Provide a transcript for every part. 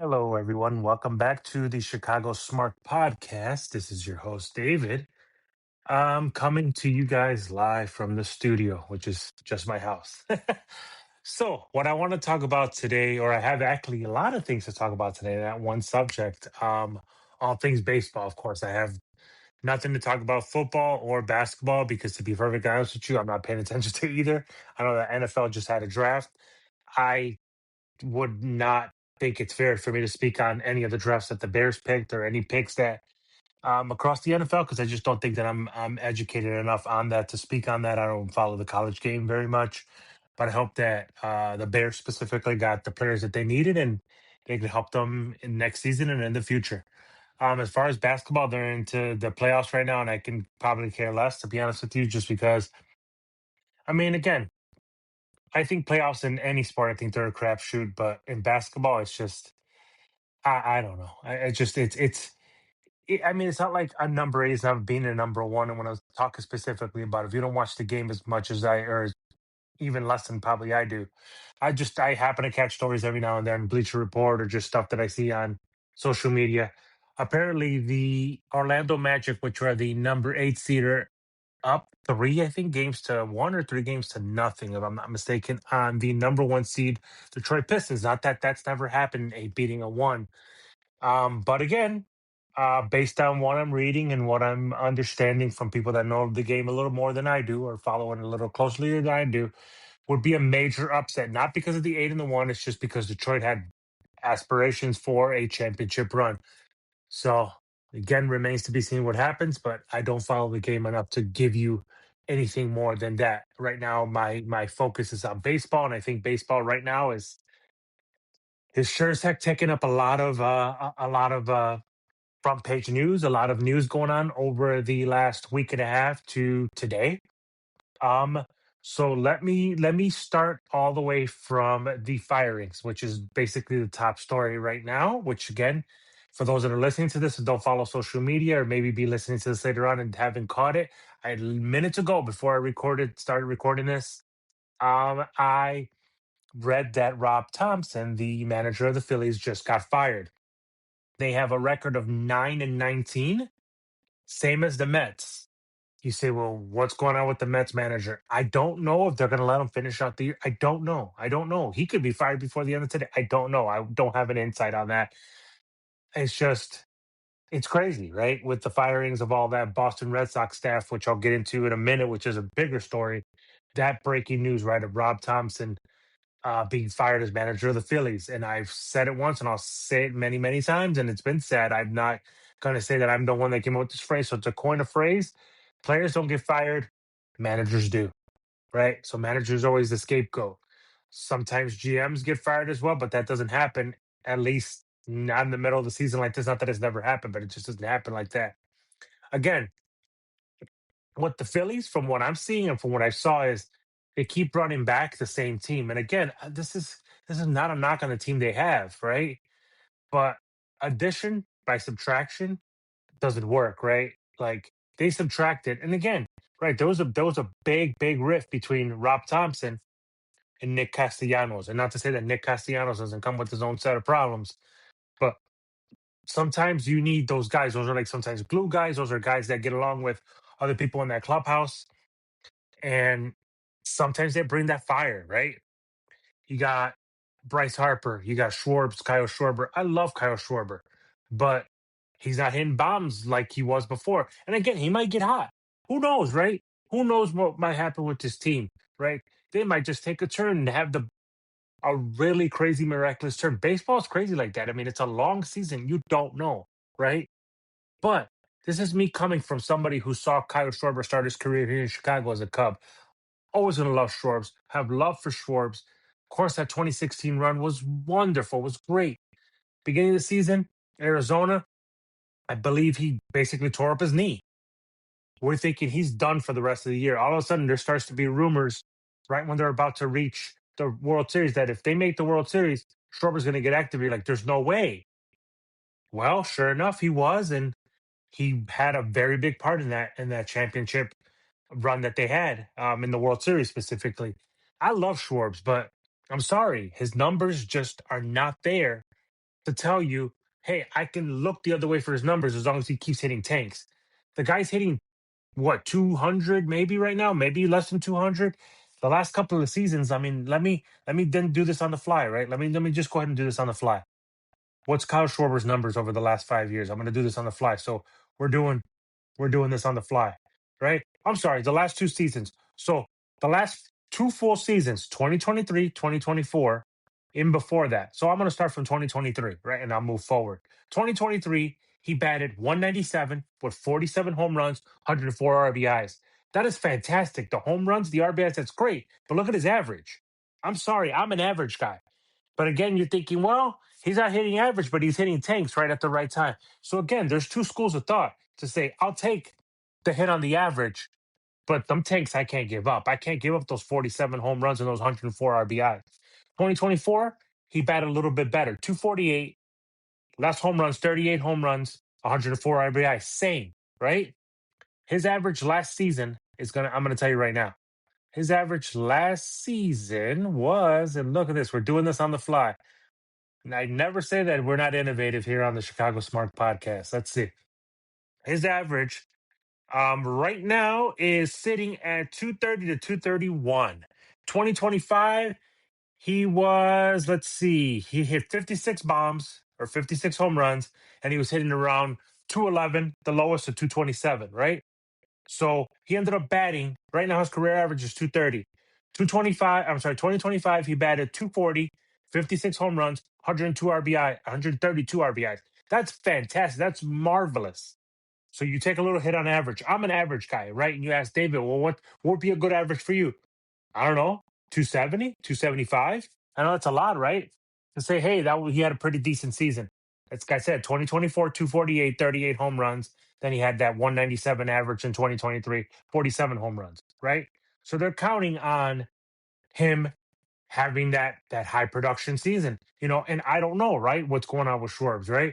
Hello, everyone. Welcome back to the Chicago Smart Podcast. This is your host, David. I'm coming to you guys live from the studio, which is just my house. So, what I want to talk about today, or I have actually a lot of things to talk about today, that one subject, all things baseball, of course. I have nothing to talk about football or basketball because, to be perfectly honest with you, I'm not paying attention to either. I know the NFL just had a draft. I would not think it's fair for me to speak on any of the drafts that the Bears picked or any picks that across the NFL because I just don't think that I'm educated enough on that to speak on that. I don't follow the college game very much, but I hope that the Bears specifically got the players that they needed and they can help them in next season and in the future. As far as basketball, they're into the playoffs right now, and I can probably care less to be honest with you, just because. I mean, again, I think playoffs in any sport, I think they're a crapshoot, but in basketball, it's just I don't know. I just I mean, it's not like a number eight is not being a number one. And when I was talking specifically about if you don't watch the game as much as or even less than probably I do, I happen to catch stories every now and then, Bleacher Report or just stuff that I see on social media. Apparently, the Orlando Magic, which are the number eight seeder, up three, I think, games to one or three games to nothing, if I'm not mistaken, on the number one seed Detroit Pistons. Not that that's never happened, a beating a one. But again, based on what I'm reading and what I'm understanding from people that know the game a little more than I do or follow it a little closely than I do, would be a major upset. Not because of the eight and the one, it's just because Detroit had aspirations for a championship run. So again, remains to be seen what happens, but I don't follow the game enough to give you anything more than that. Right now, my focus is on baseball, and I think baseball right now is sure as heck taking up a lot of front page news, a lot of news going on over the last week and a half to today. Um, so let me start all the way from the firings, which is basically the top story right now. Which again, for those that are listening to this and don't follow social media, or maybe be listening to this later on and haven't caught it, minutes ago before started recording this, I read that Rob Thompson, the manager of the Phillies, just got fired. They have a record of 9-19, same as the Mets. You say, well, what's going on with the Mets manager? I don't know if they're going to let him finish out the year. I don't know. I don't know. He could be fired before the end of today. I don't know. I don't have an insight on that. It's just, it's crazy, right? With the firings of all that Boston Red Sox staff, which I'll get into in a minute, which is a bigger story. That breaking news, right, of Rob Thompson being fired as manager of the Phillies. And I've said it once and I'll say it many, many times, and it's been said. I'm not going to say that I'm the one that came up with this phrase. So to coin a phrase, players don't get fired, managers do, right? So managers always the scapegoat. Sometimes GMs get fired as well, but that doesn't happen, at least not in the middle of the season like this. Not that it's never happened, but it just doesn't happen like that. Again, what the Phillies, from what I'm seeing and from what I saw, is they keep running back the same team. And again, this is not a knock on the team they have, right? But addition by subtraction doesn't work, right? Like they subtracted, and again, right, there was a big rift between Rob Thompson and Nick Castellanos. And not to say that Nick Castellanos doesn't come with his own set of problems, but sometimes you need those guys. Those are like sometimes glue guys. Those are guys that get along with other people in that clubhouse and sometimes they bring that fire, right? You got Bryce Harper, you got Kyle Schwarber. I love Kyle Schwarber, but he's not hitting bombs like he was before. And again, he might get hot. Who knows, right? Who knows what might happen with this team, right? They might just take a turn and have a really crazy, miraculous turn. Baseball's crazy like that. I mean, it's a long season. You don't know, right? But this is me coming from somebody who saw Kyle Schwarber start his career here in Chicago as a Cub. Always gonna love Schwarbs. Have love for Schwarbs. Of course, that 2016 run was wonderful. Was great. Beginning of the season, Arizona. I believe he basically tore up his knee. We're thinking he's done for the rest of the year. All of a sudden, there starts to be rumors right when they're about to reach the World Series that if they make the World Series, Schwarber's going to get activated. Like, there's no way. Well, sure enough, he was, and he had a very big part in that championship run that they had in the World Series specifically. I love Schwartz, but I'm sorry, his numbers just are not there to tell you, hey, I can look the other way for his numbers as long as he keeps hitting tanks. The guy's hitting what, 200 maybe right now, maybe less than 200. The last couple of seasons, I mean, let me then do this on the fly, right? Let me just go ahead and do this on the fly. What's Kyle Schwarber's numbers over the last 5 years? I'm going to do this on the fly. So we're doing we're doing this on the fly, right? I'm sorry, the last two seasons. So the last two full seasons, 2023, 2024, in before that. So I'm going to start from 2023, right? And I'll move forward. 2023, he batted 197 with 47 home runs, 104 RBIs. That is fantastic. The home runs, the RBIs, that's great. But look at his average. I'm sorry, I'm an average guy. But again, you're thinking, well, he's not hitting average, but he's hitting tanks right at the right time. So again, there's two schools of thought to say, I'll take the hit on the average, but them tanks I can't give up. I can't give up those 47 home runs and those 104 RBI. 2024, he batted a little bit better. 248, less home runs, 38 home runs, 104 RBI. Same, right? His average last season I'm gonna tell you right now. His average last season was, and look at this, we're doing this on the fly. And I never say that we're not innovative here on the Chicago Smart Podcast. Let's see. His average right now is sitting at 230 to 231. 2025, he was, let's see, he hit 56 bombs or 56 home runs, and he was hitting around 211, the lowest of 227, right? So he ended up batting, right now his career average is 230. 225, I'm sorry, 2025, he batted 240, 56 home runs, 102 RBI, 132 RBIs. That's fantastic. That's marvelous. So you take a little hit on average. I'm an average guy, right? And you ask David, well, what would be a good average for you? I don't know, 270, 275. I know that's a lot, right? To say, hey, he had a pretty decent season. Like I said, 2024, 248, 38 home runs. Then he had that 197 average in 2023, 47 home runs, right? So they're counting on him having that high production season, and I don't know, right? What's going on with Schwarbs, right?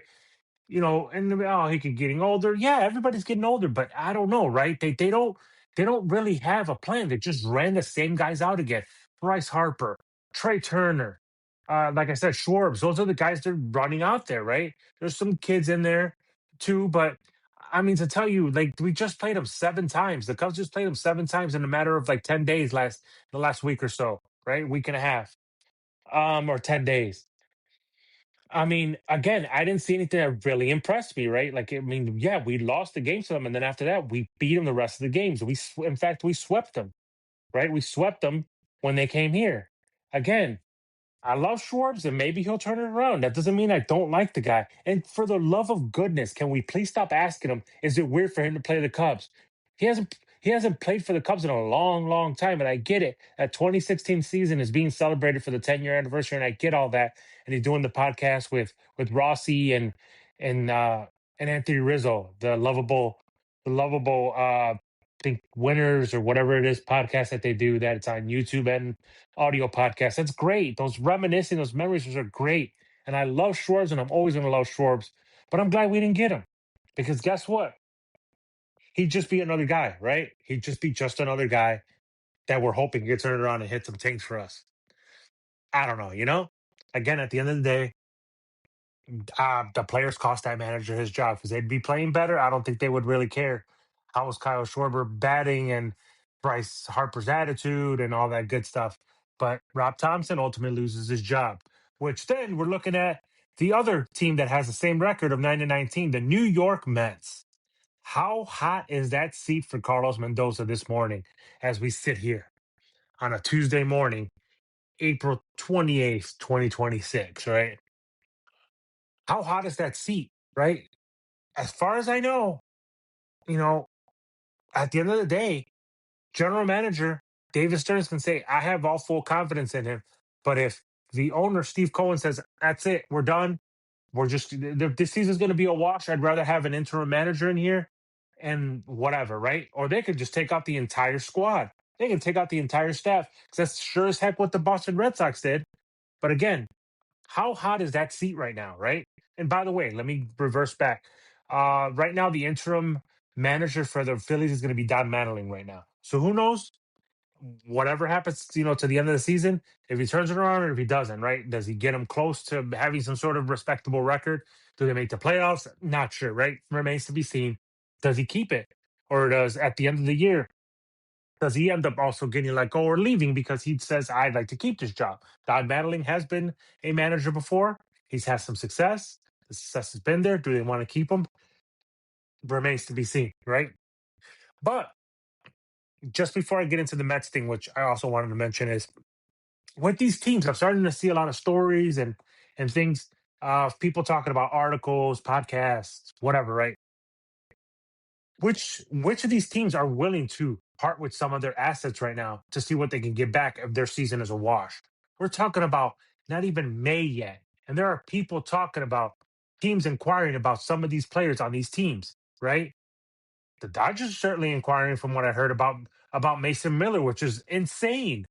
And he could getting older. Yeah, everybody's getting older, but I don't know, right? They don't really have a plan. They just ran the same guys out again. Bryce Harper, Trey Turner, like I said, Schwarbs. Those are the guys they're running out there, right? There's some kids in there too, but I mean to tell you, like we just played them 7 times. The Cubs just played them 7 times in a matter of like 10 days the last week or so, right? Week and a half, or 10 days. I mean, again, I didn't see anything that really impressed me, right? Like, I mean, yeah, we lost the game to them, and then after that, we beat them the rest of the games. In fact, we swept them, right? We swept them when they came here. Again, I love Schwartz, and maybe he'll turn it around. That doesn't mean I don't like the guy. And for the love of goodness, can we please stop asking him? Is it weird for him to play the Cubs? He hasn't played for the Cubs in a long, long time, and I get it. That 2016 season is being celebrated for the 10-year anniversary, and I get all that. And he's doing the podcast with Rossi and Anthony Rizzo, the lovable think winners or whatever it is podcast that they do, that it's on YouTube and audio podcast. That's great. Those reminiscing, those memories are great. And I love Schwartz, and I'm always going to love Schwartz. But I'm glad we didn't get him, because guess what? He'd just be another guy, right? He'd just be just another guy that we're hoping gets turned around and hit some tanks for us. I don't know. Again, at the end of the day, the players cost that manager his job, because they'd be playing better. I don't think they would really care how was Kyle Schwarber batting and Bryce Harper's attitude and all that good stuff. But Rob Thompson ultimately loses his job, which then we're looking at the other team that has the same record of 9-19, the New York Mets. How hot is that seat for Carlos Mendoza this morning as we sit here on a Tuesday morning, April 28th, 2026, right? How hot is that seat, right? As far as I know, you know, at the end of the day, general manager David Stearns can say, I have all full confidence in him. But if the owner, Steve Cohen, says, that's it, we're done, this season's going to be a wash, I'd rather have an interim manager in here and whatever, right? Or they could just take out the entire squad. They can take out the entire staff, because that's sure as heck what the Boston Red Sox did. But again, how hot is that seat right now, right? And by the way, let me reverse back. Right now, the interim manager for the Phillies is going to be Don Manning right now. So who knows? whatever happens, to the end of the season, if he turns it around or if he doesn't, right? Does he get him close to having some sort of respectable record? Do they make the playoffs? Not sure, right? Remains to be seen. Does he keep it? Or does at the end of the year, does he end up also getting let go or leaving because he says, I'd like to keep this job? Don Madeline has been a manager before. He's had some success. The success has been there. Do they want to keep him? Remains to be seen, right? But just before I get into the Mets thing, which I also wanted to mention is with these teams, I'm starting to see a lot of stories and things of people talking about articles, podcasts, whatever, right? Which of these teams are willing to part with some of their assets right now to see what they can get back if their season is a wash? We're talking about not even May yet, and there are people talking about teams inquiring about some of these players on these teams, right? The Dodgers are certainly inquiring from what I heard about Mason Miller, which is insane.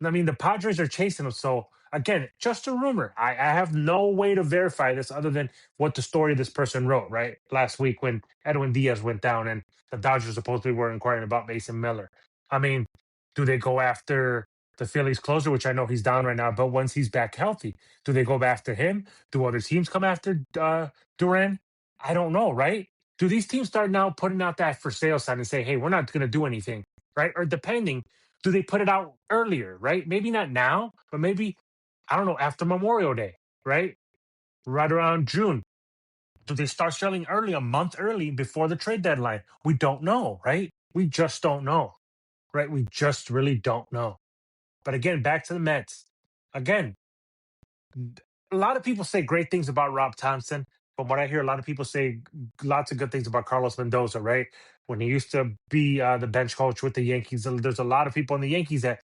I mean, the Padres are chasing him. So again, just a rumor. I have no way to verify this other than what the story this person wrote, right? Last week when Edwin Diaz went down and the Dodgers supposedly were inquiring about Mason Miller. I mean, do they go after the Phillies closer, which I know he's down right now, but once he's back healthy, do they go after him? Do other teams come after Duran? I don't know, right? Do these teams start now putting out that for sale sign and say, hey, we're not going to do anything, right? Or depending, do they put it out earlier, right? Maybe not now, but maybe, I don't know, after Memorial Day, right? Right around June. Do they start selling early, a month early before the trade deadline? We don't know, right? We just don't know, right? We just really don't know. But again, back to the Mets. Again, a lot of people say great things about Rob Thompson. From what I hear, a lot of people say lots of good things about Carlos Mendoza, right? When he used to be the bench coach with the Yankees, there's a lot of people in the Yankees that,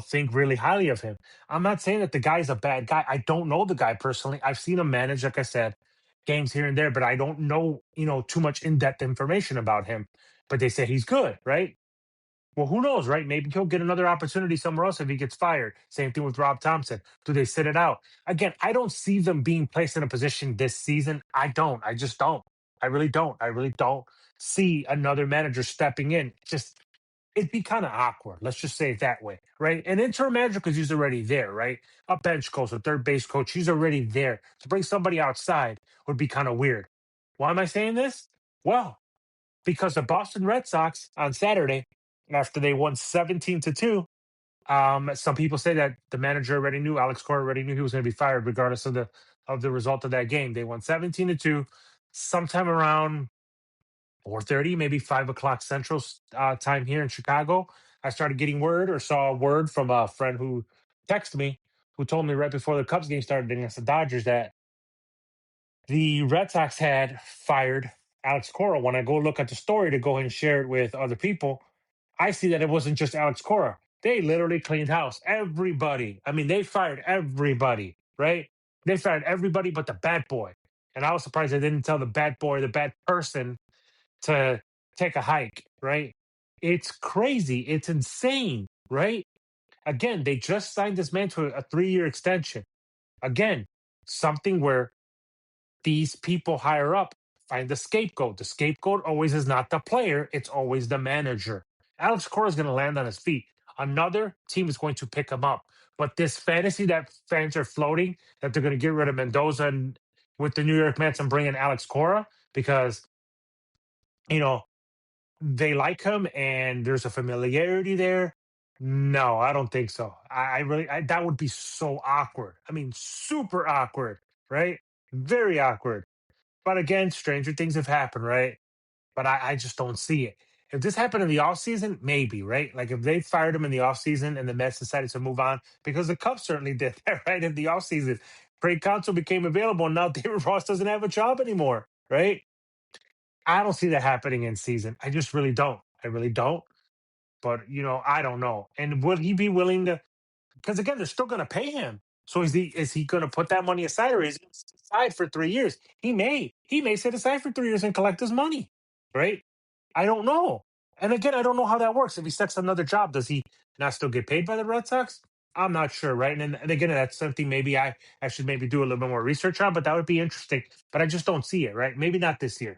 think really highly of him. I'm not saying that the guy's a bad guy. I don't know the guy personally. I've seen him manage, like I said, games here and there, but I don't know, too much in-depth information about him. But they say he's good, right? Well, who knows, right? Maybe he'll get another opportunity somewhere else if he gets fired. Same thing with Rob Thompson. Do they sit it out? Again, I don't see them being placed in a position this season. I don't. I just don't. I really don't. I really don't see another manager stepping in. Just it'd be kind of awkward. Let's just say it that way, right? An interim manager because he's already there, right? A bench coach, a third base coach, he's already there. To bring somebody outside would be kind of weird. Why am I saying this? Well, because the Boston Red Sox on Saturday, after they won 17-2, some people say that the manager already knew, Alex Cora already knew he was going to be fired, regardless of the result of that game. They won 17-2, sometime around 4:30, maybe 5 o'clock Central time here in Chicago. I started getting word or saw a word from a friend who texted me, who told me right before the Cubs game started against the Dodgers that the Red Sox had fired Alex Cora. When I go look at the story to go ahead and share it with other people, I see that it wasn't just Alex Cora. They literally cleaned house. Everybody. I mean, they fired everybody, right? They fired everybody but the bad boy. And I was surprised they didn't tell the bad boy, the bad person, to take a hike, right? It's crazy. It's insane, right? Again, they just signed this man to a 3-year extension. Again, something where these people higher up find the scapegoat. The scapegoat always is not the player, it's always the manager. Alex Cora is going to land on his feet. Another team is going to pick him up. But this fantasy that fans are floating that they're going to get rid of Mendoza and with the New York Mets and bring in Alex Cora because, you know, they like him and there's a familiarity there. No, I don't think so. I really, that would be so awkward. I mean, super awkward, right? Very awkward. But again, stranger things have happened, right? But I just don't see it. If this happened in the offseason, maybe, right? Like if they fired him in the offseason and the Mets decided to move on, because the Cubs certainly did that, right? In the offseason. Craig Counsell became available, and now David Ross doesn't have a job anymore, right? I don't see that happening in season. I just really don't. I really don't. But I don't know. And would he be willing to? Because again, they're still going to pay him. So is he going to put that money aside, or is he set aside for 3 years? He may set aside for 3 years and collect his money, right? I don't know. And again, I don't know how that works. If he sets another job, does he not still get paid by the Red Sox? I'm not sure, right? And again, that's something maybe I should maybe do a little bit more research on, but that would be interesting. But I just don't see it, right? Maybe not this year,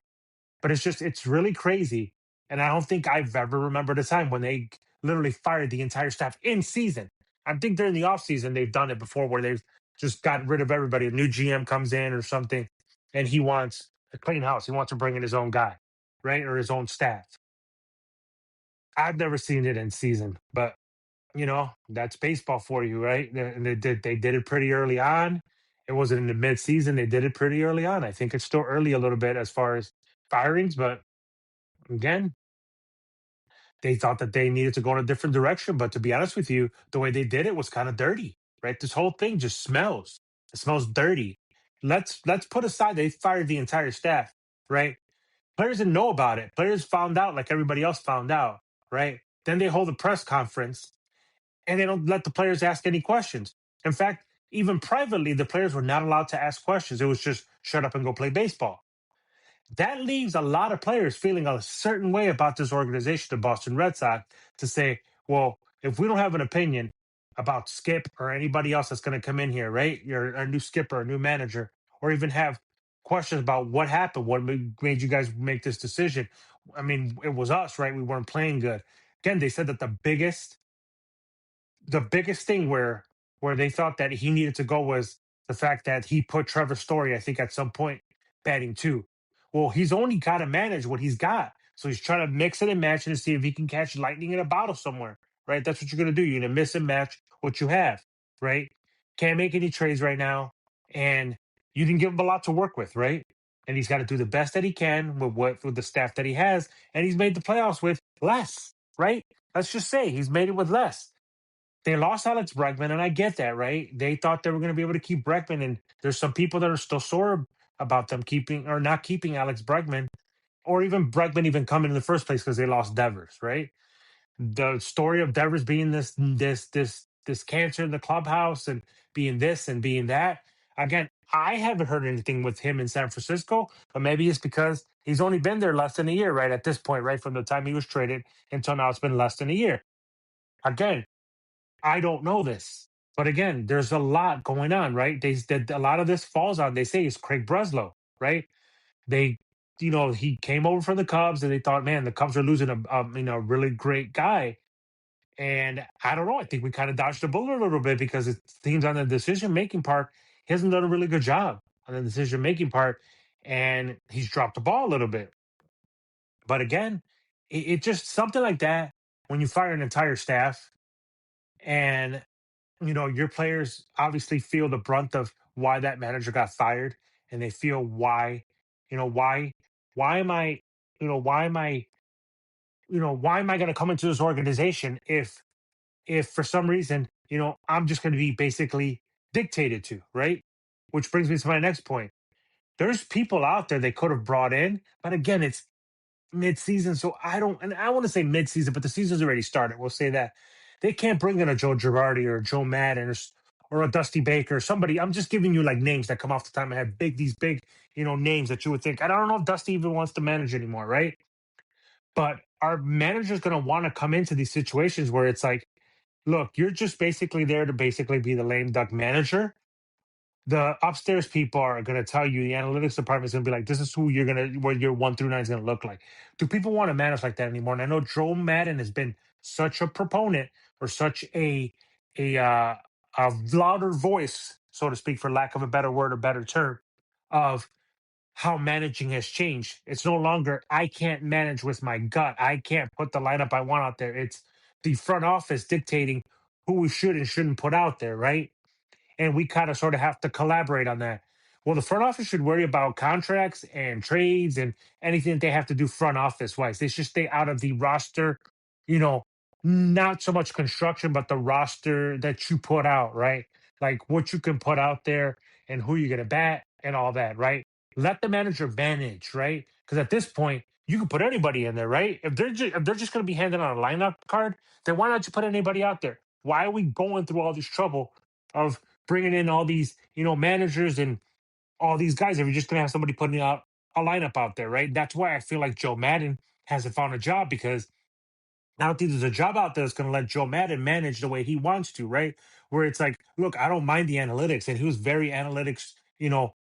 but it's really crazy. And I don't think I've ever remembered a time when they literally fired the entire staff in season. I think during the offseason, they've done it before where they've just got rid of everybody. A new GM comes in or something, and he wants a clean house. He wants to bring in his own guy, right? Or his own staff. I've never seen it in season, but that's baseball for you, right? And they did it pretty early on. It wasn't in the mid-season. They did it pretty early on. I think it's still early a little bit as far as firings, but again, they thought that they needed to go in a different direction. But to be honest with you, the way they did it was kind of dirty, right? This whole thing just smells. It smells dirty. Let's put aside they fired the entire staff, right? Players didn't know about it. Players found out like everybody else found out, right? Then they hold a press conference and they don't let the players ask any questions. In fact, even privately, the players were not allowed to ask questions. It was just shut up and go play baseball. That leaves a lot of players feeling a certain way about this organization, the Boston Red Sox, to say, well, if we don't have an opinion about Skip or anybody else that's going to come in here, right? You're a new skipper, a new manager, or even have questions about what happened, what made you guys make this decision. I mean, it was us, right? We weren't playing good. Again, they said that the biggest thing where they thought that he needed to go was the fact that he put Trevor Story, I think, at some point batting two. Well, he's only got to manage what he's got. So he's trying to mix it and match it and see if he can catch lightning in a bottle somewhere, right? That's what you're going to do. You're going to miss and match what you have, right? Can't make any trades right now. And you didn't give him a lot to work with, right? And he's got to do the best that he can with the staff that he has. And he's made the playoffs with less, right? Let's just say he's made it with less. They lost Alex Bregman, and I get that, right? They thought they were going to be able to keep Bregman, and there's some people that are still sore about them keeping or not keeping Alex Bregman, or even Bregman even coming in the first place because they lost Devers, right? The story of Devers being this cancer in the clubhouse and being this and being that. Again, I haven't heard anything with him in San Francisco, but maybe it's because he's only been there less than a year, right? At this point, right? From the time he was traded until now, it's been less than a year. Again, I don't know this. But again, there's a lot going on, right? A lot of this falls on, they say, is Craig Breslow, right? They, he came over from the Cubs and they thought, man, the Cubs are losing a really great guy. And I don't know. I think we kind of dodged the bullet a little bit because it seems on the decision making part, he hasn't done a really good job on the decision making part. And he's dropped the ball a little bit. But again, it just something like that when you fire an entire staff and your players obviously feel the brunt of why that manager got fired, and they feel why, you know, why, why am I, why am I, why am I going to come into this organization if for some reason, I'm just going to be basically dictated to, right? Which brings me to my next point. There's people out there they could have brought in, but again, it's mid-season, so and I want to say mid-season, but the season's already started. We'll say that they can't bring in a Joe Girardi or a Joe Madden or a Dusty Baker or somebody. I'm just giving you like names that come off the top of my head, these big, names that you would think. I don't know if Dusty even wants to manage anymore, right? But our manager's going to want to come into these situations where it's like, look, you're just basically there to basically be the lame duck manager. The upstairs people are going to tell you, the analytics department is going to be like, this is who what your 1 through 9 is going to look like. Do people want to manage like that anymore? And I know Joe Madden has been such a proponent or such a louder voice, so to speak, for lack of a better word or better term, of how managing has changed. It's no longer, I can't manage with my gut. I can't put the lineup I want out there. It's the front office dictating who we should and shouldn't put out there, right? And we kind of sort of have to collaborate on that. Well, the front office should worry about contracts and trades and anything that they have to do front office wise. They should stay out of the roster, you know, not so much construction, but the roster that you put out, right? Like what you can put out there and who you're going to bat and all that, right? Let the manager manage, right? Because at this point, you can put anybody in there, right? If they're just going to be handing out a lineup card, then why not you put anybody out there? Why are we going through all this trouble of bringing in all these, managers and all these guys if you're just going to have somebody putting out a lineup out there, right? That's why I feel like Joe Madden hasn't found a job because I don't think there's a job out there that's going to let Joe Madden manage the way he wants to, right? Where it's like, look, I don't mind the analytics, and he was very analytics, you know,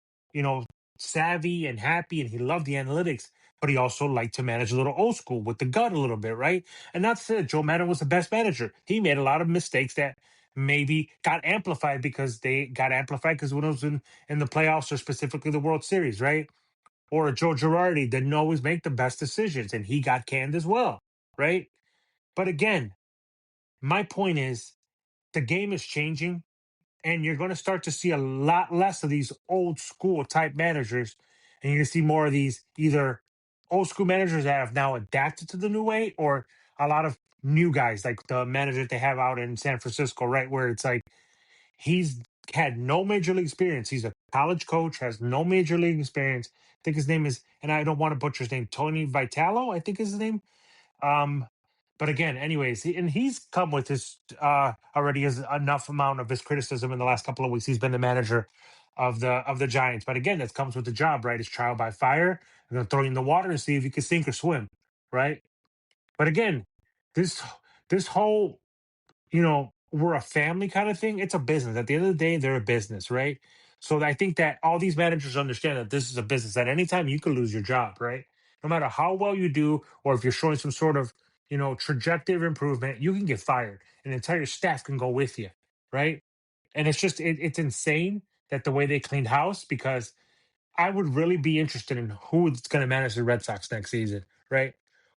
savvy and happy, and he loved the analytics. but he also liked to manage a little old school with the gut a little bit, right? And that's it. Joe Madden was the best manager. He made a lot of mistakes that maybe got amplified because they got amplified because when it was in the playoffs or specifically the World Series, right? Or Joe Girardi didn't always make the best decisions and he got canned as well, right? But again, my point is the game is changing and you're going to start to see a lot less of these old school type managers, and you're going to see more of these either old school managers that have now adapted to the new way, or a lot of new guys like the manager that they have out in San Francisco, right? Where it's like he's had no major league experience. He's a college coach, has no major league experience. I think his name is, and I don't want to butcher his name, Tony Vitalo, I think is his name. Um, but again, anyways, and he's come with his already his enough amount of his criticism in the last couple of weeks. He's been the manager of the Giants. But again, that comes with the job, right? It's trial by fire. I'm gonna throw you in the water and see if you can sink or swim, right? But again, this this whole we're a family kind of thing. It's a business. At the end of the day, they're a business, right? So I think that all these managers understand that this is a business. At any time, you could lose your job, right? No matter how well you do, or if you're showing some sort of trajectory of improvement, you can get fired. An entire staff can go with you, right? And it's just it's insane that the way they cleaned house because I would really be interested in who's going to manage the Red Sox next season, right?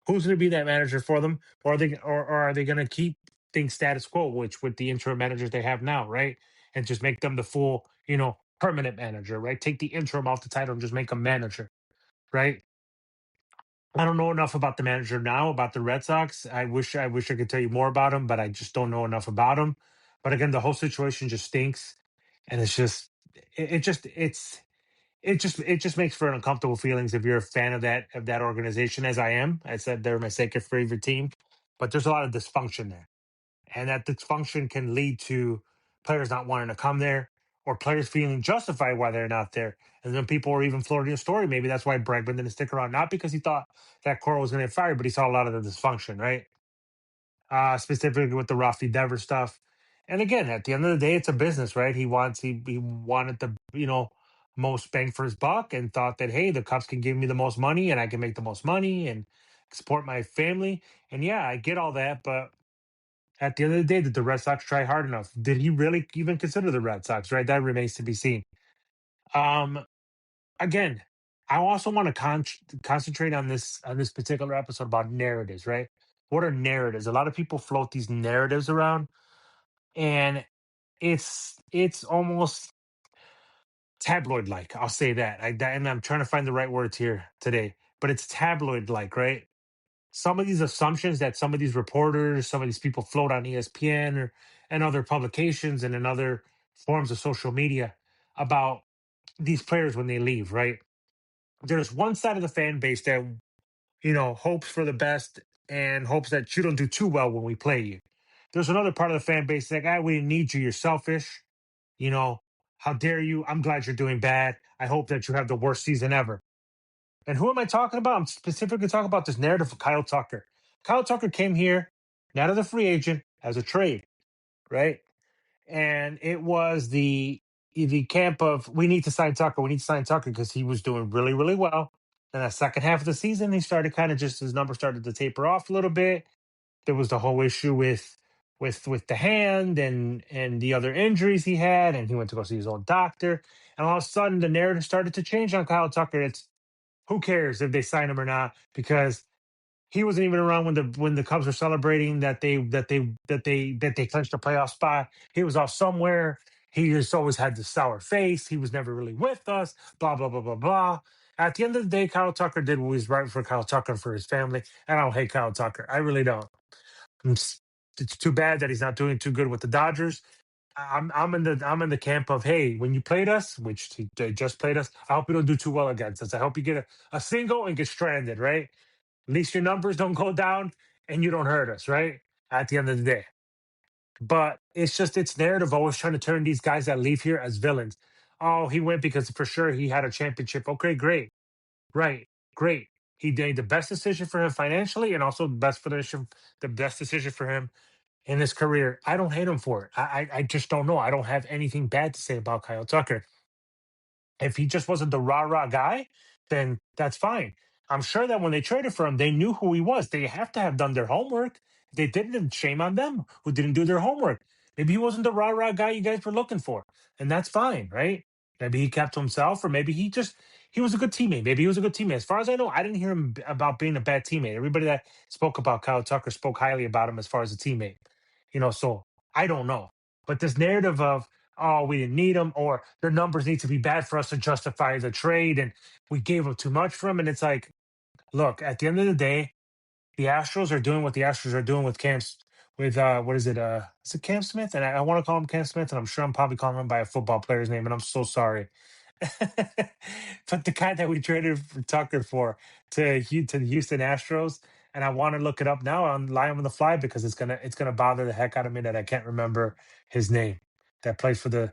Who's going to be that manager for them, or are they going to keep things status quo, which with the interim managers they have now, right? And just make them the full, permanent manager, right? Take the interim off the title and just make them manager, right? I don't know enough about the manager now about the Red Sox. I wish I could tell you more about him, but I just don't know enough about him. But again, the whole situation just stinks, and it's just it just it just makes for uncomfortable feelings if you're a fan of that organization, as I am. I said they're my second favorite team, but there's a lot of dysfunction there, and that dysfunction can lead to players not wanting to come there or players feeling justified why they're not there. And then people are even floating a story. Maybe that's why Bregman didn't stick around, not because he thought that Cora was going to get fired, but he saw a lot of the dysfunction, right? Specifically with the Rafi Devers stuff. And again, at the end of the day, it's a business, right? He wanted the most bang for his buck and thought that hey, the Cubs can give me the most money and I can make the most money and support my family. And yeah, I get all that, but at the end of the day, did the Red Sox try hard enough? Did he really even consider the Red Sox? Right, that remains to be seen. Um, Again, I also want to concentrate on this particular episode about narratives, right? What are narratives? A lot of people float these narratives around, and it's almost tabloid like. I'll say that. And I'm trying to find the right words here today, but it's tabloid like, right? Some of these assumptions that some of these reporters, some of these people float on ESPN and other publications and in other forms of social media about these players when they leave, right? There's one side of the fan base that hopes for the best and hopes that you don't do too well when we play you. There's another part of the fan base like, we didn't need you. You're selfish. You know, how dare you? I'm glad you're doing bad. I hope that you have the worst season ever. And who am I talking about? I'm specifically talking about this narrative of Kyle Tucker. Kyle Tucker came here not as a free agent, as a trade, right? And it was the camp of we need to sign Tucker. We need to sign Tucker because he was doing really, really well. And that second half of the season, he started kind of just his numbers started to taper off a little bit. There was the whole issue with the hand and the other injuries he had, and he went to go see his own doctor. And all of a sudden, the narrative started to change on Kyle Tucker. It's who cares if they sign him or not because he wasn't even around when the Cubs were celebrating that they clinched a playoff spot. He was off somewhere. He just always had the sour face. He was never really with us. Blah blah blah blah blah. At the end of the day, Kyle Tucker did what was right for Kyle Tucker and for his family. And I don't hate Kyle Tucker. I really don't. It's too bad that he's not doing too good with the Dodgers. I'm in the camp of hey, when you played us, which they just played us, I hope you don't do too well against us. I hope you get a single and get stranded, right? At least your numbers don't go down and you don't hurt us, right? At the end of the day. But it's just its narrative always trying to turn these guys that leave here as villains. Oh, he went because for sure he had a championship. Okay, great. Right. Great. He made the best decision for him financially and also the best decision for him in his career. I don't hate him for it. I just don't know. I don't have anything bad to say about Kyle Tucker. If he just wasn't the rah rah guy, then that's fine. I'm sure that when they traded for him, they knew who he was. They have to have done their homework. If they didn't, then shame on them who didn't do their homework. Maybe he wasn't the rah rah guy you guys were looking for, and that's fine, right? Maybe he kept to himself, or maybe he was a good teammate. Maybe he was a good teammate. As far as I know, I didn't hear him about being a bad teammate. Everybody that spoke about Kyle Tucker spoke highly about him as far as a teammate. So I don't know. But this narrative of, oh, we didn't need him, or their numbers need to be bad for us to justify the trade, and we gave him too much for him, and it's like, look, at the end of the day, the Astros are doing what the Astros are doing with what is it? Is it Cam Smith? And I want to call him Cam Smith, and I'm sure I'm probably calling him by a football player's name, and I'm so sorry. But the guy that we traded for Tucker for to the Houston Astros, and I want to look it up now on Lion on the Fly because it's gonna bother the heck out of me that I can't remember his name. That plays for the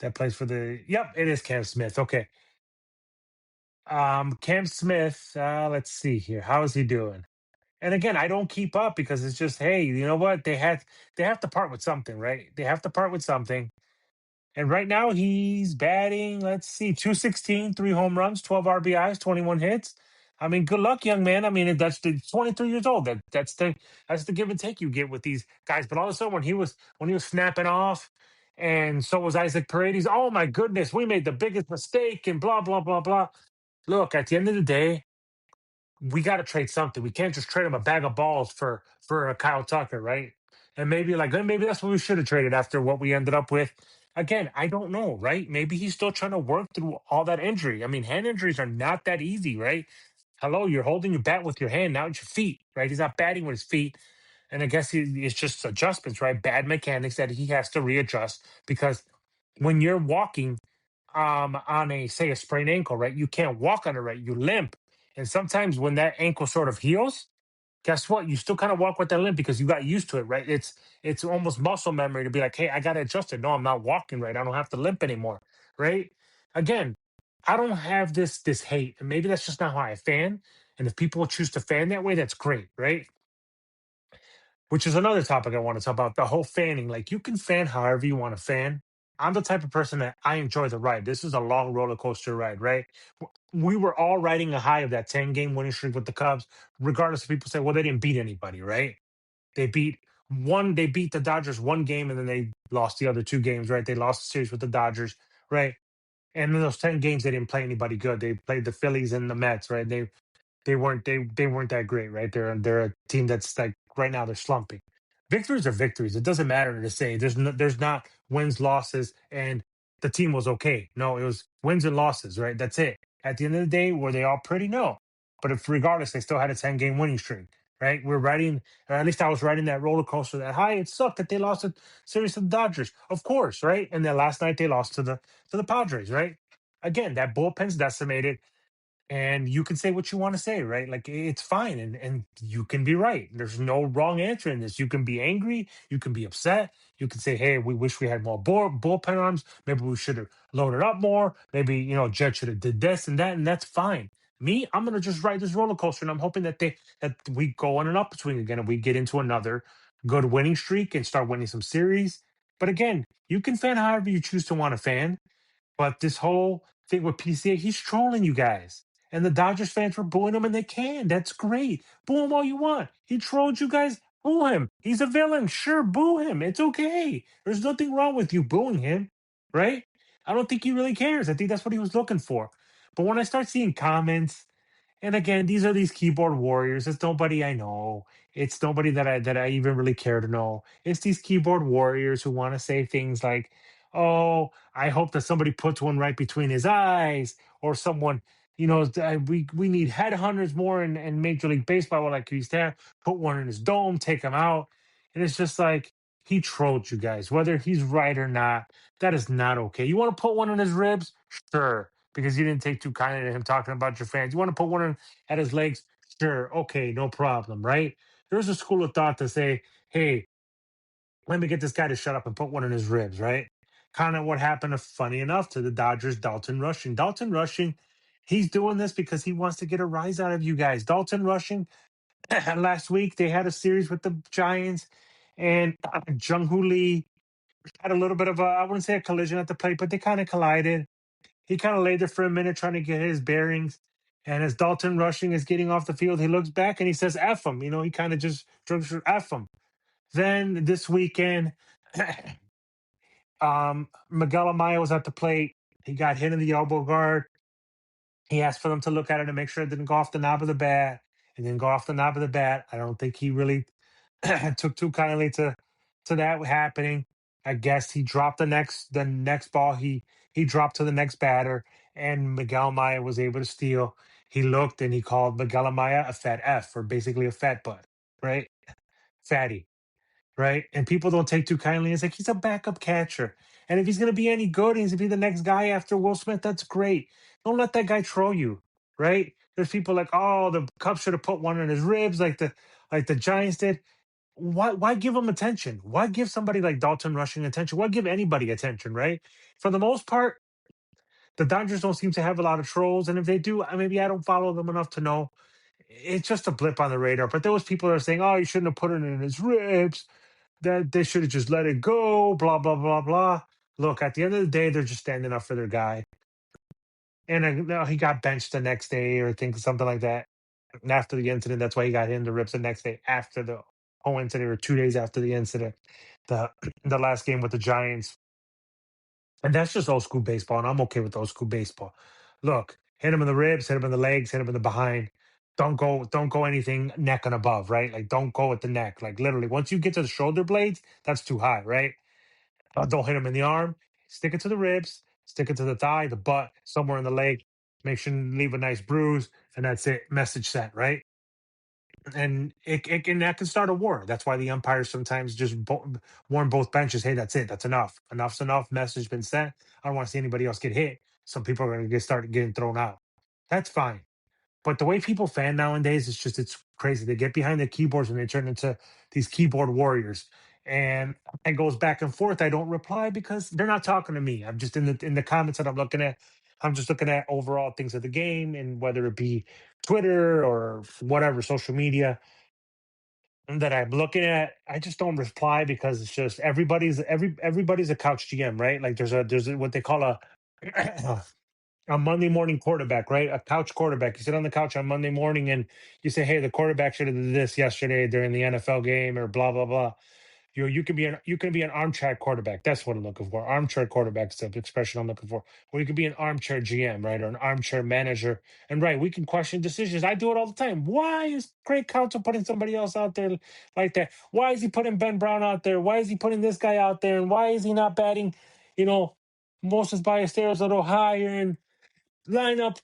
Yep, it is Cam Smith. Okay. Cam Smith, let's see here. How is he doing? And again, I don't keep up because it's just, hey, you know what? They have to part with something, right? They have to part with something. And right now he's batting, let's see, 216, 3 home runs, 12 RBIs, 21 hits. I mean, good luck, young man. I mean, that's the 23 years old. That's the give and take you get with these guys. But all of a sudden when he was snapping off, and so was Isaac Paredes. Oh my goodness, we made the biggest mistake and blah blah blah blah. Look, at the end of the day, we got to trade something. We can't just trade him a bag of balls for a Kyle Tucker, right? And maybe that's what we should have traded after what we ended up with. Again, I don't know, right? Maybe he's still trying to work through all that injury. I mean, hand injuries are not that easy, right? Hello, you're holding your bat with your hand, now it's your feet, right? He's not batting with his feet. And I guess it's just adjustments, right? Bad mechanics that he has to readjust because when you're walking on a, say, a sprained ankle, right? You can't walk on it, right? You limp. And sometimes when that ankle sort of heals, guess what? You still kind of walk with that limp because you got used to it, right? It's almost muscle memory to be like, hey, I got to adjust it. No, I'm not walking right. I don't have to limp anymore, right? Again, I don't have this hate, and maybe that's just not how I fan. And if people choose to fan that way, that's great, right? Which is another topic I want to talk about, the whole fanning. Like, you can fan however you want to fan. I'm the type of person that I enjoy the ride. This is a long roller coaster ride, right? We were all riding a high of that 10-game winning streak with the Cubs, regardless of people say, well, they didn't beat anybody, right? They beat the Dodgers one game and then they lost the other two games, right? They lost the series with the Dodgers, right? And in those 10 games, they didn't play anybody good. They played the Phillies and the Mets, right? They weren't that great, right? They're a team that's like right now they're slumping. Victories are victories. It doesn't matter to say there's not wins, losses, and the team was okay. No, it was wins and losses, right? That's it. At the end of the day, were they all pretty? No. But if regardless, they still had a 10-game winning streak, right? We're riding, or at least I was riding that roller coaster that high. It sucked that they lost a series to the Dodgers, of course, right? And then last night they lost to the Padres, right? Again, that bullpen's decimated and you can say what you want to say, right? Like, it's fine, and you can be right. There's no wrong answer in this. You can be angry, you can be upset, you can say, hey, we wish we had more bullpen arms, maybe we should have loaded up more, maybe Judge should have did this and that, and that's fine. Me, I'm gonna just ride this roller coaster, and I'm hoping that we go on an upswing again and we get into another good winning streak and start winning some series. But again, you can fan however you choose to want to fan, but this whole thing with PCA, he's trolling you guys. And the Dodgers fans were booing him, and they can. That's great. Boo him all you want. He trolled you guys. Boo him. He's a villain. Sure, boo him. It's okay. There's nothing wrong with you booing him, right? I don't think he really cares. I think that's what he was looking for. But when I start seeing comments, and again, these are these keyboard warriors. It's nobody I know. It's nobody that I even really care to know. It's these keyboard warriors who want to say things like, "Oh, I hope that somebody puts one right between his eyes," or someone, we need headhunters more in Major League Baseball. Like he's there, put one in his dome, take him out, and it's just like he trolled you guys, whether he's right or not. That is not okay. You want to put one in his ribs, sure, because you didn't take too kindly to him talking about your fans. You want to put one at his legs? Sure. Okay, no problem, right? There's a school of thought to say, hey, let me get this guy to shut up and put one in his ribs, right? Kind of what happened, funny enough, to the Dodgers, Dalton Rushing. Dalton Rushing, he's doing this because he wants to get a rise out of you guys. Dalton Rushing, last week, they had a series with the Giants, and Jung Hoo Lee had a little bit of I wouldn't say a collision at the plate, but they kind of collided. He kind of laid there for a minute trying to get his bearings. And as Dalton Rushing is getting off the field, he looks back and he says, F him. He kind of just jokes, F him. Then this weekend, Miguel Amaya was at the plate. He got hit in the elbow guard. He asked for them to look at it and make sure it didn't go off the knob of the bat. It didn't go off the knob of the bat. I don't think he really took too kindly to that happening. I guess he dropped the next ball he dropped to the next batter, and Miguel Maya was able to steal. He looked and he called Miguel Maya a fat F, or basically a fat butt, right? Fatty, right? And people don't take too kindly. It's like he's a backup catcher. And if he's going to be any good, he's going to be the next guy after Will Smith. That's great. Don't let that guy troll you, right? There's people like, oh, the Cubs should have put one in his ribs, like the Giants did. Why give him attention? Why give somebody like Dalton Rushing attention? Why give anybody attention, right? For the most part, the Dodgers don't seem to have a lot of trolls, and if they do, maybe I don't follow them enough to know. It's just a blip on the radar. But there was people that are saying, "Oh, you shouldn't have put it in his ribs. That they should have just let it go." Blah blah blah blah. Look, at the end of the day, they're just standing up for their guy, and no, he got benched the next day or think something like that. And after the incident, that's why he got hit in the ribs the next day after the whole incident, or 2 days after the incident, the the last game with the Giants. And that's just old school baseball, and I'm okay with old school baseball. Look, hit him in the ribs, hit him in the legs, hit him in the behind. Don't go anything neck and above, right? Like don't go at the neck. Like literally, once you get to the shoulder blades, that's too high, right? Don't hit him in the arm. Stick it to the ribs, stick it to the thigh, the butt, somewhere in the leg. Make sure you leave a nice bruise, and that's it. Message sent, right? And that can start a war. That's why the umpires sometimes just warn both benches, "Hey, that's it. That's enough. Enough's enough. Message been sent. I don't want to see anybody else get hit. Some people are going to get started getting thrown out." That's fine. But the way people fan nowadays, it's crazy. They get behind their keyboards and they turn into these keyboard warriors. And it goes back and forth. I don't reply because they're not talking to me. I'm just in the comments that I'm looking at. I'm just looking at overall things of the game, and whether it be Twitter or whatever social media that I'm looking at, I just don't reply because it's just everybody's a couch GM, right? Like there's what they call a Monday morning quarterback, right? A couch quarterback. You sit on the couch on Monday morning and you say, "Hey, the quarterback should have did this yesterday during the NFL game," or blah blah blah. You can be an armchair quarterback. That's what I'm looking for. Armchair quarterback is the expression I'm looking for. Or you could be an armchair GM, right? Or an armchair manager. And right, we can question decisions. I do it all the time. Why is Craig Counsell putting somebody else out there like that? Why is he putting Ben Brown out there? Why is he putting this guy out there? And why is he not batting, you know, Moses Ballesteros a little higher? And the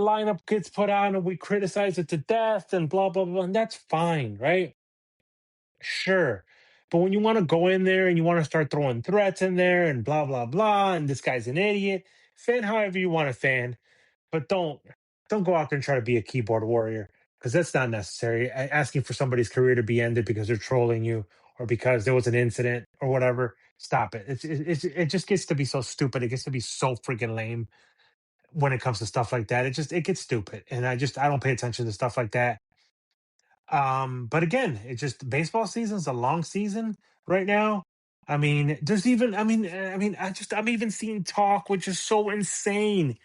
lineup gets put on and we criticize it to death and blah blah blah. And that's fine, right? Sure. But when you want to go in there and you want to start throwing threats in there and blah blah blah, and this guy's an idiot, fan however you want to fan, but don't go out there and try to be a keyboard warrior, because that's not necessary. Asking for somebody's career to be ended because they're trolling you or because there was an incident or whatever, stop it. It just gets to be so stupid. It gets to be so freaking lame when it comes to stuff like that. It gets stupid, and I don't pay attention to stuff like that. But again, it's just baseball season's a long season right now. I mean, there's even I'm even seeing talk, which is so insane,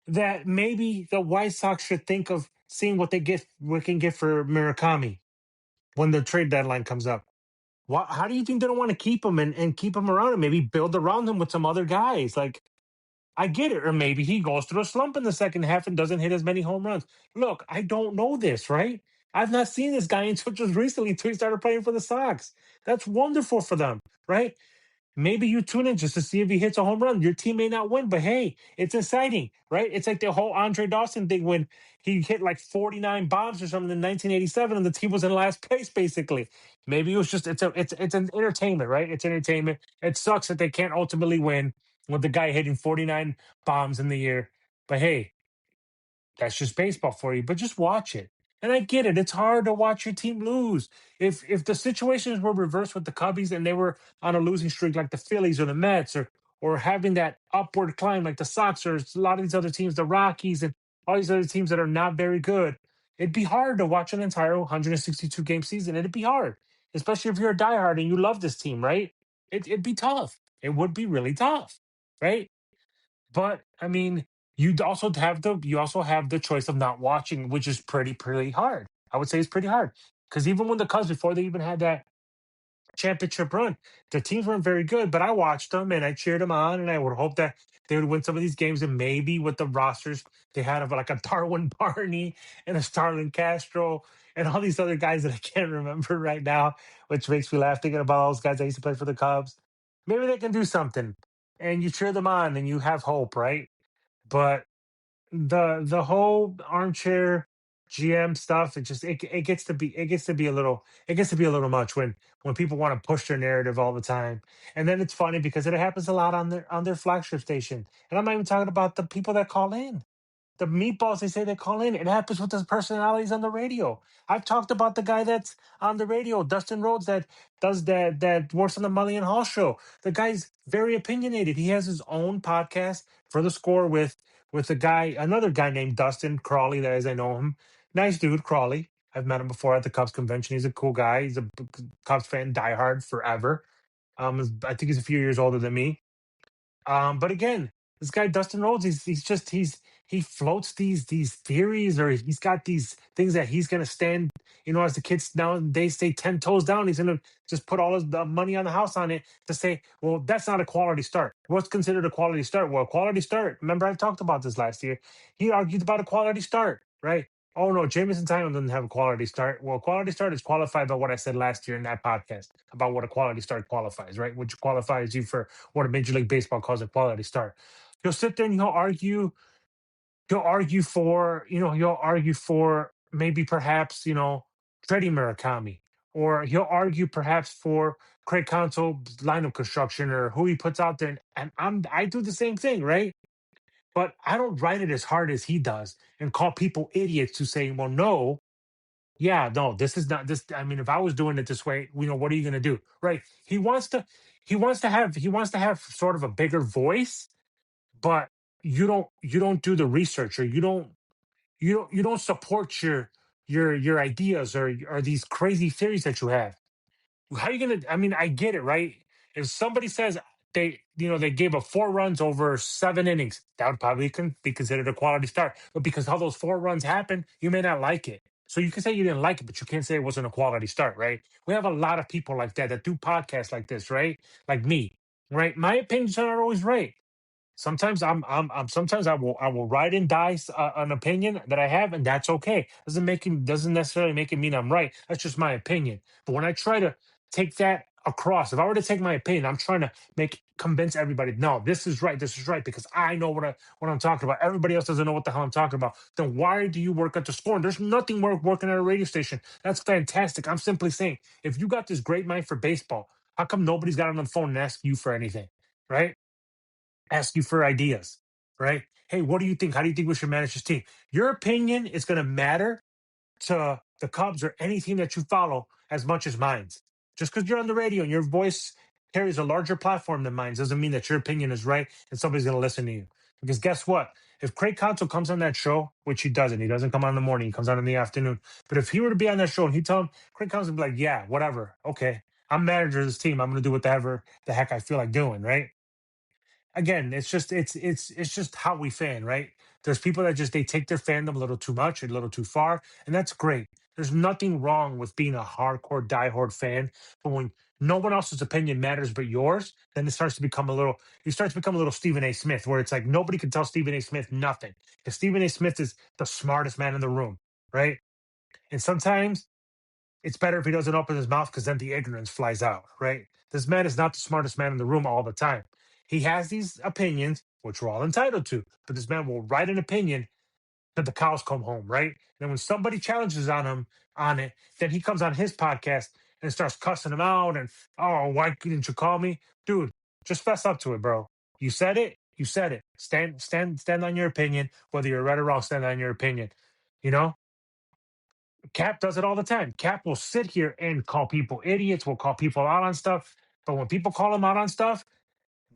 that maybe the White Sox should think of seeing what can get for Murakami when the trade deadline comes up. How do you think they don't want to keep him and keep him around and maybe build around him with some other guys? Like, I get it. Or maybe he goes through a slump in the second half and doesn't hit as many home runs. Look, I don't know this, right? I've not seen this guy until just recently, until he started playing for the Sox. That's wonderful for them, right? Maybe you tune in just to see if he hits a home run. Your team may not win, but hey, it's exciting, right? It's like the whole Andre Dawson thing when he hit like 49 bombs or something in 1987 and the team was in last place, basically. Maybe it was just it's an entertainment, right? It's entertainment. It sucks that they can't ultimately win with the guy hitting 49 bombs in the year. But hey, that's just baseball for you. But just watch it. And I get it. It's hard to watch your team lose. If the situations were reversed with the Cubbies and they were on a losing streak like the Phillies or the Mets, or having that upward climb like the Sox or a lot of these other teams, the Rockies and all these other teams that are not very good, it'd be hard to watch an entire 162 game season. It'd be hard, especially if you're a diehard and you love this team, right? It'd be tough. It would be really tough, right? But I mean, You also have the choice of not watching, which is pretty hard. I would say it's pretty hard because even when the Cubs before they even had that championship run. The teams weren't very good, but I watched them and I cheered them on, and I would hope that they would win some of these games. And maybe with the rosters they had of like a Darwin Barney and a Starlin Castro and all these other guys that I can't remember right now, which makes me laugh thinking about all those guys that used to play for the Cubs. Maybe they can do something, and you cheer them on and you have hope, right? But the whole armchair GM stuff, it gets to be it gets to be a little much when people want to push their narrative all the time. And then it's funny because it happens a lot on their flagship station. And I'm not even talking about the people that call in the meatballs they say they call in. It happens with the personalities on the radio. I've talked about the guy that's on the radio, Dustin Rhodes, that works on the Mully and Hall show. The guy's very opinionated. He has his own podcast for the score with another guy named Dustin Crawley, that as I know him. Nice dude, Crawley. I've met him before at the Cubs convention. He's a cool guy. He's a Cubs fan, diehard forever. I think he's a few years older than me. But again, this guy Dustin Rhodes, he floats these theories, or he's got these things that he's gonna stand, as the kids nowadays say, 10 toes down. He's gonna just put all his the money on the house on it to say, well, that's not a quality start. What's considered a quality start? Well, a quality start. Remember, I talked about this last year. He argued about a quality start, right? Oh no, Jameson Taillon doesn't have a quality start. Well, quality start is qualified by what I said last year in that podcast about what a quality start qualifies, right? Which qualifies you for what a Major League Baseball calls a quality start. He'll sit there and he'll argue for maybe perhaps, Freddie Murakami, or he'll argue perhaps for Craig Counsell lineup construction or who he puts out there. And I do the same thing, right? But I don't write it as hard as he does and call people idiots who say, well, no, yeah, no, this is not this. I mean, if I was doing it this way, what are you going to do? Right. He wants to have sort of a bigger voice, but you don't do the research, or you don't support your ideas, or these crazy theories that you have. How are you gonna? I mean, I get it, right? If somebody says they gave up 4 runs over 7 innings, that would probably be considered a quality start. But because how those 4 runs happened, you may not like it. So you can say you didn't like it, but you can't say it wasn't a quality start, right? We have a lot of people like that do podcasts like this, right? Like me, right? My opinions are not always right. Sometimes sometimes I will write and dice an opinion that I have, and that's okay. Doesn't necessarily make it mean I'm right. That's just my opinion. But when I try to take that across, if I were to take my opinion, I'm trying to convince everybody, no, this is right because I know what I'm talking about. Everybody else doesn't know what the hell I'm talking about. Then why do you work at the score? And there's nothing more working at a radio station. That's fantastic. I'm simply saying, if you got this great mind for baseball, how come nobody's got on the phone and ask you for anything, right? Ask you for ideas, right? Hey, what do you think? How do you think we should manage this team? Your opinion is going to matter to the Cubs or any team that you follow as much as mine's. Just because you're on the radio and your voice carries a larger platform than mine doesn't mean that your opinion is right and somebody's going to listen to you. Because guess what? If Craig Counsell comes on that show, which he doesn't come on in the morning, he comes on in the afternoon. But if he were to be on that show and he tell him, Craig Counsell would be like, yeah, whatever. Okay. I'm manager of this team. I'm going to do whatever the heck I feel like doing, right? Again, it's just how we fan, right? There's people that just they take their fandom a little too much, a little too far, and that's great. There's nothing wrong with being a hardcore diehard fan, but when no one else's opinion matters but yours, then it starts to become a little. You start to become a little Stephen A. Smith, where it's like nobody can tell Stephen A. Smith nothing because Stephen A. Smith is the smartest man in the room, right? And sometimes it's better if he doesn't open his mouth because then the ignorance flies out, right? This man is not the smartest man in the room all the time. He has these opinions, which we're all entitled to, but this man will write an opinion that the cows come home, right? And when somebody challenges on him on it, then he comes on his podcast and starts cussing him out and, oh, why didn't you call me? Dude, just fess up to it, bro. You said it, you said it. Stand on your opinion, whether you're right or wrong, stand on your opinion. You know? Cap does it all the time. Cap will sit here and call people idiots, will call people out on stuff. But when people call him out on stuff,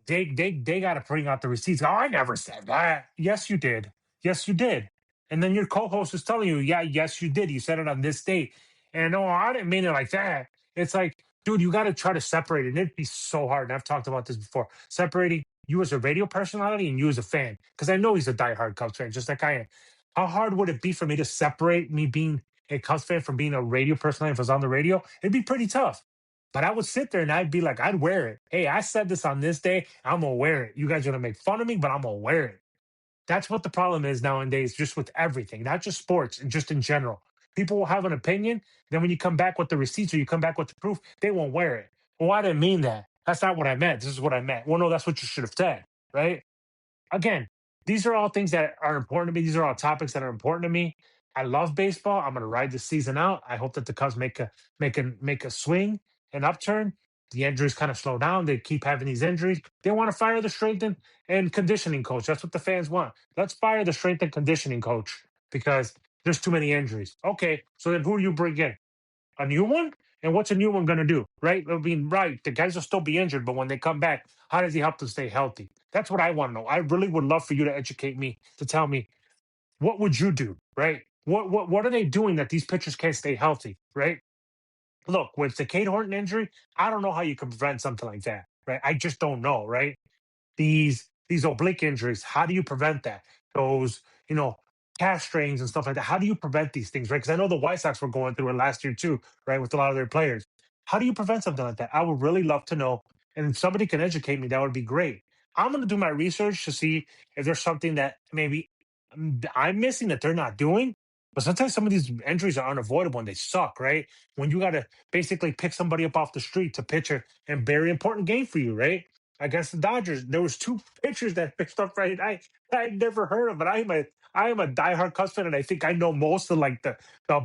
they got to bring out the receipts. Oh, I never said that. Yes, you did. Yes, you did. And then your co-host is telling you, yeah, yes, you did. You said it on this date. And no, I didn't mean it like that. It's like, dude, you got to try to separate it. And it'd be so hard. And I've talked about this before. Separating you as a radio personality and you as a fan, because I know he's a diehard Cubs fan, just like I am. How hard would it be for me to separate me being a Cubs fan from being a radio personality if I was on the radio? It'd be pretty tough. But I would sit there and I'd be like, I'd wear it. Hey, I said this on this day. I'm gonna wear it. You guys are gonna make fun of me, but I'm gonna wear it. That's what the problem is nowadays, just with everything, not just sports, and just in general. People will have an opinion. Then when you come back with the receipts or you come back with the proof, they won't wear it. Well, I didn't mean that. That's not what I meant. This is what I meant. Well, no, that's what you should have said, right? Again, these are all things that are important to me. These are all topics that are important to me. I love baseball. I'm going to ride the season out. I hope that the Cubs make a swing, an upturn. The injuries kind of slow down. They keep having these injuries. They want to fire the strength and conditioning coach. That's what the fans want. Let's fire the strength and conditioning coach because there's too many injuries. Okay, so then who do you bring in? A new one? And what's a new one going to do? Right? I mean, right. The guys will still be injured, but when they come back, how does he help them stay healthy? That's what I want to know. I really would love for you to educate me, to tell me what would you do, right? What are they doing that these pitchers can't stay healthy, right? Look, with the Kate Horton injury, I don't know how you can prevent something like that, right? I just don't know, right? These oblique injuries, how do you prevent that? Those, calf strains and stuff like that. How do you prevent these things, right? Because I know the White Sox were going through it last year too, right, with a lot of their players. How do you prevent something like that? I would really love to know. And if somebody can educate me, that would be great. I'm going to do my research to see if there's something that maybe I'm missing that they're not doing. But sometimes some of these injuries are unavoidable and they suck, right? When you got to basically pick somebody up off the street to pitch a very important game for you, right? Against the Dodgers, there was two pitchers that pitched up Friday night I'd never heard of, but I am a diehard Cubs fan, and I think I know most of like the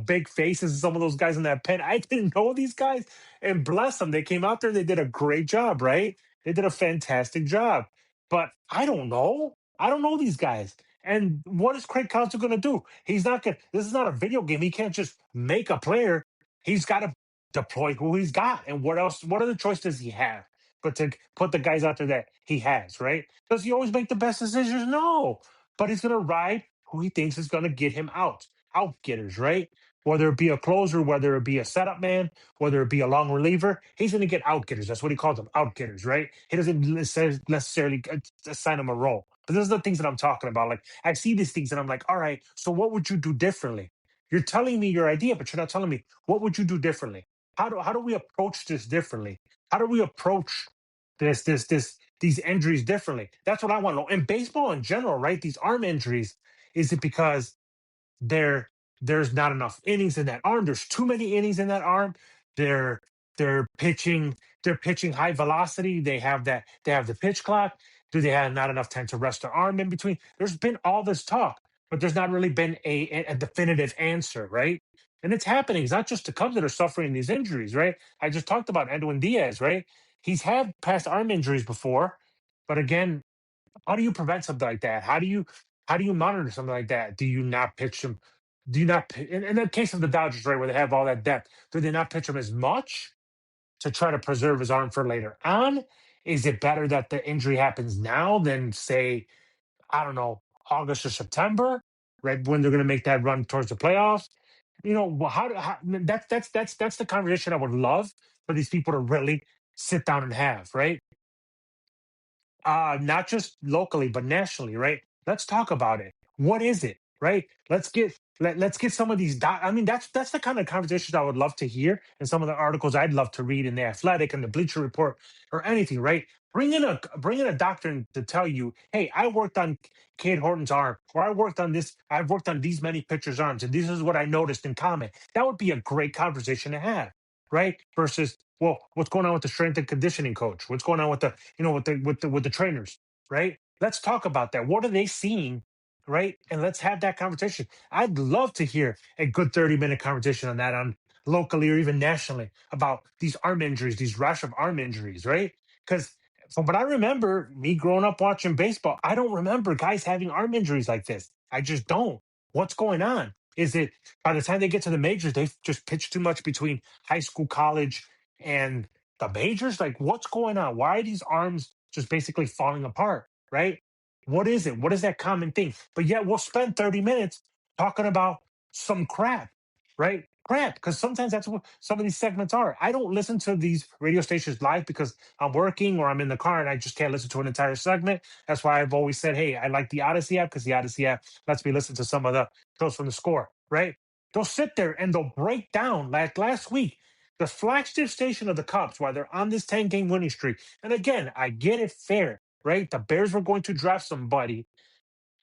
big faces of some of those guys in that pen. I didn't know these guys, and bless them, they came out there. They did a great job, right? They did a fantastic job, but I don't know. I don't know these guys. And what is Craig Counsell going to do? He's not going. This is not a video game. He can't just make a player. He's got to deploy who he's got, and what else? What other choice does he have? But to put the guys out there that he has, right? Does he always make the best decisions? No, but he's going to ride who he thinks is going to get him out getters, right? Whether it be a closer, whether it be a setup man, whether it be a long reliever, he's going to get out getters. That's what he calls them, out getters, right? He doesn't necessarily assign them a role. But those are the things that I'm talking about. Like I see these things and I'm like, all right, so what would you do differently? You're telling me your idea, but you're not telling me what would you do differently. How do we approach this differently? How do we approach these injuries differently? That's what I want to know. And baseball in general, right? These arm injuries, is it because there there's not enough innings in that arm? There's too many innings in that arm. They're they're pitching they're pitching high velocity. They have the pitch clock. Do they have not enough time to rest their arm in between? There's been all this talk, but there's not really been a definitive answer, right? And it's happening. It's not just the Cubs that are suffering these injuries, right? I just talked about Edwin Diaz, right? He's had past arm injuries before, but again, how do you prevent something like that? How do you monitor something like that? Do you not pitch them? Do you not in the case of the Dodgers, right, where they have all that depth? Do they not pitch him as much to try to preserve his arm for later on? Is it better that the injury happens now than say, I don't know, August or September, right, when they're going to make that run towards the playoffs? That's the conversation I would love for these people to really sit down and have, right? Not just locally but nationally, right? Let's talk about it. What is it, right? Let's get some of these I mean, that's the kind of conversations I would love to hear, and some of the articles I'd love to read in the Athletic and the Bleacher Report or anything, right? Bring in a doctor to tell you, hey, I worked on Kate Horton's arm, or I've worked on these many pitchers' arms, and this is what I noticed in common. That would be a great conversation to have, right? Versus, well, what's going on with the strength and conditioning coach? What's going on with the trainers, right? Let's talk about that. What are they seeing, right? And let's have that conversation. I'd love to hear a good 30-minute conversation on that, on locally or even nationally, about these arm injuries, these rash of arm injuries, right? Because from what I remember, me growing up watching baseball, I don't remember guys having arm injuries like this. I just don't. What's going on? Is it by the time they get to the majors, they've just pitched too much between high school, college, and the majors? Like, what's going on? Why are these arms just basically falling apart, right? What is it? What is that common thing? But yet we'll spend 30 minutes talking about some crap, right? crap, because sometimes that's what some of these segments are. I don't listen to these radio stations live because I'm working or I'm in the car and I just can't listen to an entire segment. That's why I've always said, hey, I like the Odyssey app because the Odyssey app lets me listen to some of the shows from the score, right? They'll sit there and they'll break down, like last week, the flagship station of the Cubs while they're on this 10-game winning streak. And again, I get it fair, right? The Bears were going to draft somebody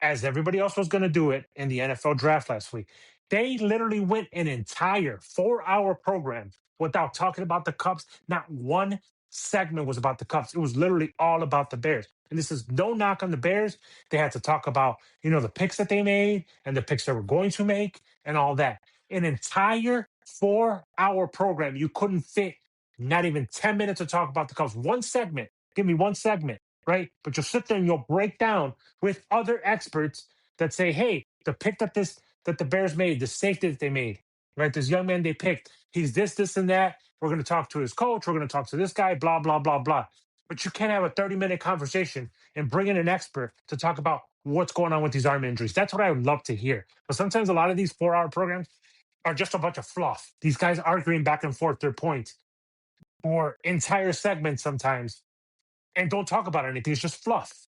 as everybody else was going to do it in the NFL draft last week. They literally went an entire 4-hour program without talking about the Cubs. Not one segment was about the Cubs. It was literally all about the Bears. And this is no knock on the Bears. They had to talk about, the picks that they made and the picks they were going to make and all that. An entire 4-hour program. You couldn't fit not even 10 minutes to talk about the Cubs. One segment. Give me one segment, right? But you'll sit there and you'll break down with other experts that say, hey, the pick that the Bears made, the safety that they made, right? This young man they picked, he's this, and that. We're going to talk to his coach. We're going to talk to this guy, blah, blah, blah, blah. But you can't have a 30-minute conversation and bring in an expert to talk about what's going on with these arm injuries. That's what I would love to hear. But sometimes a lot of these 4-hour programs are just a bunch of fluff. These guys arguing back and forth their points for entire segments sometimes and don't talk about anything. It's just fluff.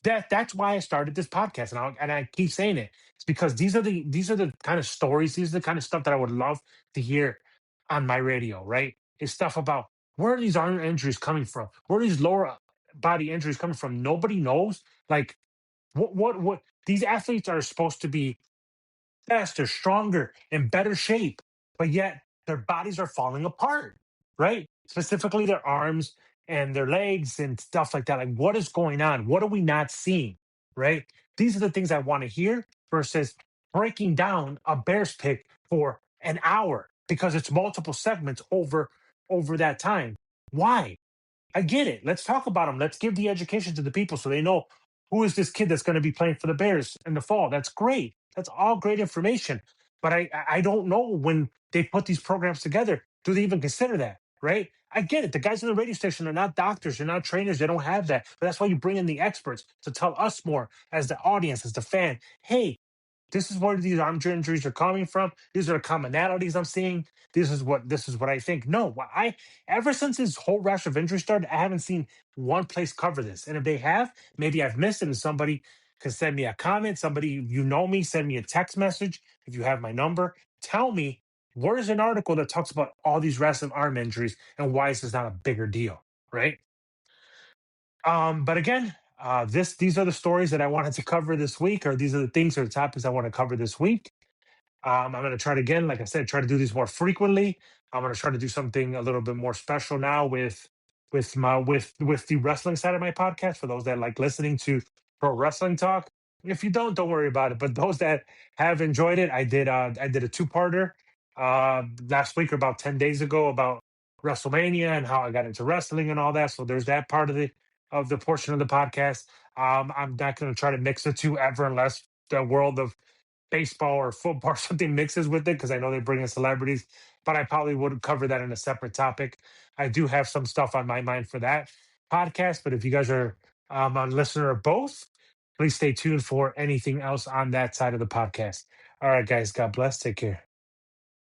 That's why I started this podcast, and I keep saying it. It's because these are the kind of stories, these are the kind of stuff that I would love to hear on my radio. Right? It's stuff about where are these arm injuries coming from? Where are these lower body injuries coming from? Nobody knows. Like what these athletes are supposed to be faster, stronger, in better shape, but yet their bodies are falling apart, right? Specifically their arms and their legs and stuff like that. Like, what is going on? What are we not seeing, right? These are the things I want to hear versus breaking down a Bears pick for an hour because it's multiple segments over that time. Why? I get it. Let's talk about them. Let's give the education to the people so they know who is this kid that's going to be playing for the Bears in the fall. That's great. That's all great information. But I don't know when they put these programs together. Do they even consider that? Right? I get it. The guys on the radio station are not doctors. They're not trainers. They don't have that. But that's why you bring in the experts to tell us more as the audience, as the fan. Hey, this is where these arm injuries are coming from. These are the commonalities I'm seeing. This is what I think. No, I ever since this whole rash of injuries started, I haven't seen one place cover this. And if they have, maybe I've missed it. And somebody can send me a comment. Somebody me, send me a text message if you have my number. Tell me where is an article that talks about all these wrestling arm injuries and why this is not a bigger deal, right? But again, these are the stories that I wanted to cover this week, or these are the things or the topics I want to cover this week. I'm going to try to again, like I said, try to do these more frequently. I'm going to try to do something a little bit more special now with the wrestling side of my podcast for those that like listening to pro wrestling talk. If you don't worry about it. But those that have enjoyed it, I did a two-parter last week or about 10 days ago about WrestleMania and how I got into wrestling and all that. So there's that part of the portion of the podcast. I'm not going to try to mix the two ever unless the world of baseball or football or something mixes with it because I know they bring in celebrities, but I probably would cover that in a separate topic. I do have some stuff on my mind for that podcast, but if you guys are a listener of both, please stay tuned for anything else on that side of the podcast. All right, guys, God bless. Take care.